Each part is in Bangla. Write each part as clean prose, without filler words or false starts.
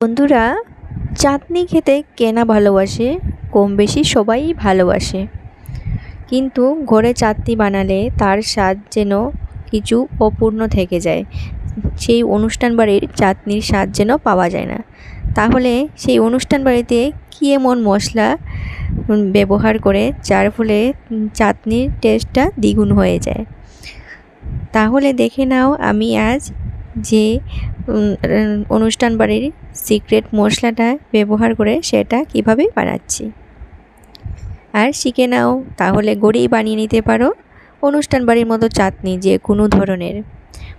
বন্ধুরা, চাটনি খেতে কে না ভালোবাসে? কম বেশি সবাই ভালোবাসে। কিন্তু ঘরে চাটনি বানালে তার স্বাদ যেন কিছু অপূর্ণ থেকে যায়। সেই অনুষ্ঠান বাড়ির চাটনির স্বাদ যেন পাওয়া যায় না। তাহলে সেই অনুষ্ঠান বাড়িতে কী এমন মশলা ব্যবহার করে যার ফলে চাটনির টেস্টটা দ্বিগুণ হয়ে যায়? তাহলে দেখে নাও আমি আজ যে অনুষ্ঠান বাড়ির সিক্রেট মশলাটা ব্যবহার করে সেটা কিভাবে বানাচ্ছি। আর শিখে নাও, তাহলে ঘরেই বানিয়ে নিতে পারো অনুষ্ঠান বাড়ির মতো চাটনি যে কোনো ধরনের।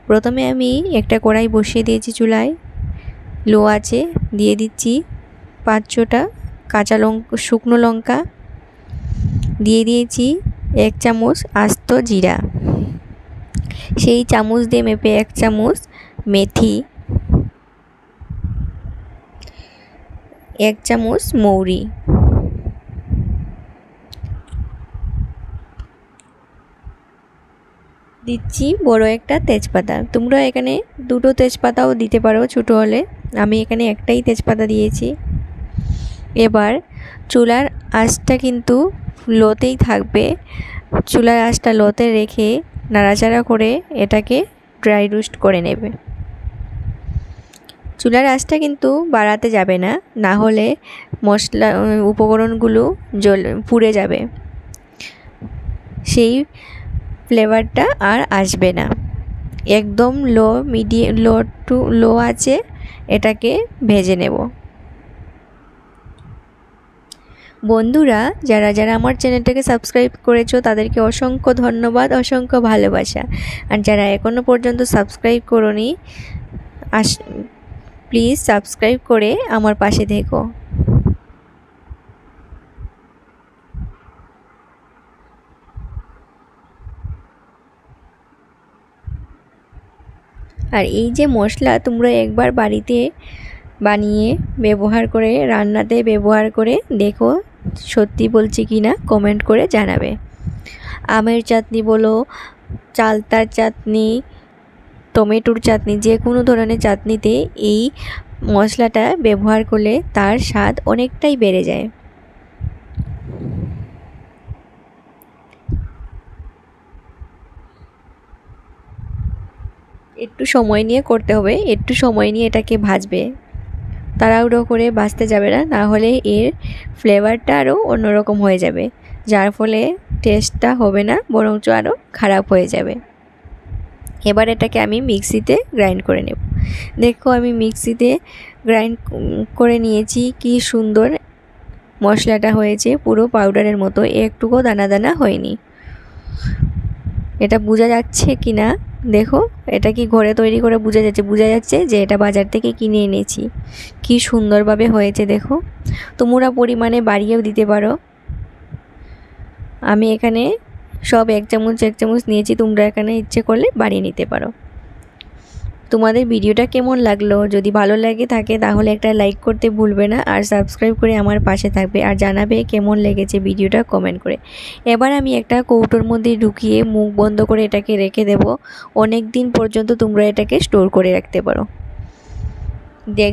প্রথমে আমি একটা কড়াই বসিয়ে দিয়েছি চুলায়, লো আছে, দিয়ে দিচ্ছি 5-6টা কাঁচা লঙ্কা, শুকনো লঙ্কা, দিয়ে দিয়েছি 1 চামচ আস্ত জিরা, সেই চামচ দিয়ে মেপে 1 চামচ মেথি, 1 চামচ মৌরি, দিচ্ছি বড় একটা তেজপাতা। তোমরা এখানে 2টো তেজপাতাও দিতে পারো ছোটো হলে, আমি এখানে একটাই তেজপাতা দিয়েছি। এবার চুলার আঁচটা কিন্তু লোতেই থাকবে। চুলার আঁচটা লোতে রেখে নাড়াচাড়া করে এটাকে ড্রাই রোস্ট করে নেবে। চুলার আঁচটা কিন্তু বাড়াতে যাবে না, না হলে মশলা উপকরণগুলো পুড়ে যাবে, সেই ফ্লেভারটা আর আসবে না। একদম লো আছে এটাকে ভেজে নেব। বন্ধুরা, যারা যারা আমার চ্যানেলটাকে সাবস্ক্রাইব করেছো তাদেরকে অসংখ্য ধন্যবাদ, অসংখ্য ভালোবাসা। আর যারা এখনও পর্যন্ত সাবস্ক্রাইব করোনি, প্লিজ সাবস্ক্রাইব করে আমার পাশে থেকো। আর এই যে মশলা তোমরা একবার বাড়িতে বানিয়ে ব্যবহার করে, রান্নাতে ব্যবহার করে দেখো সত্যি বলছি কি না, কমেন্ট করে জানাবে। আমের চাটনি বলো, চালতার চাটনি, টমেটোর চাটনি, যে কোনো ধরনের চাটনিতে এই মশলাটা ব্যবহার করলে তার স্বাদ অনেকটাই বেড়ে যায়। একটু সময় নিয়ে করতে হবে, একটু সময় নিয়ে এটাকে ভাজবে, তাড়াহুড়ো করে ভাজতে যাবে না, না হলে এর ফ্লেভারটা আরও অন্যরকম হয়ে যাবে, যার ফলে টেস্টটা হবে না, বরঞ্চ আরও খারাপ হয়ে যাবে। এবার এটাকে আমি মিক্সিতে গ্রাইন্ড করে নেব। দেখো আমি মিক্সিতে গ্রাইন্ড করে নিয়েছি, কি সুন্দর মশলাটা হয়েছে, পুরো পাউডারের মতো, একটুকু দানা দানা হয়নি। এটা বোঝা যাচ্ছে কি না দেখো, এটা কি ঘরে তৈরি করে বোঝা যাচ্ছে যে এটা বাজার থেকে কিনে এনেছি। কি সুন্দরভাবে হয়েছে দেখো। তোমরা পরিমাণে বাড়িয়েও দিতে পারো। আমি এখানে সব 1 চামচ নিয়েছি, তোমরা এখানে ইচ্ছে করলে বাড়িয়ে নিতে পারো। তোমাদের ভিডিওটা কেমন লাগলো? যদি ভালো লাগে থাকে তাহলে একটা লাইক করতে ভুলবে না, আর সাবস্ক্রাইব করে আমার পাশে থাকবে, আর জানাবে কেমন লেগেছে ভিডিওটা কমেন্ট করে। এবার আমি একটা কৌটোর মধ্যে ঢুকিয়ে মুখ বন্ধ করে এটাকে রেখে দেব। অনেক দিন পর্যন্ত তোমরা এটাকে স্টোর করে রাখতে পারো।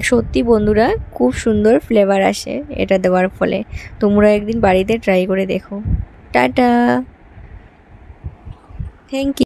সত্যি বন্ধুরা, খুব সুন্দর ফ্লেভার আসে এটা দেওয়ার ফলে। তোমরা একদিন বাড়িতে ট্রাই করে দেখো। Tata, thank you.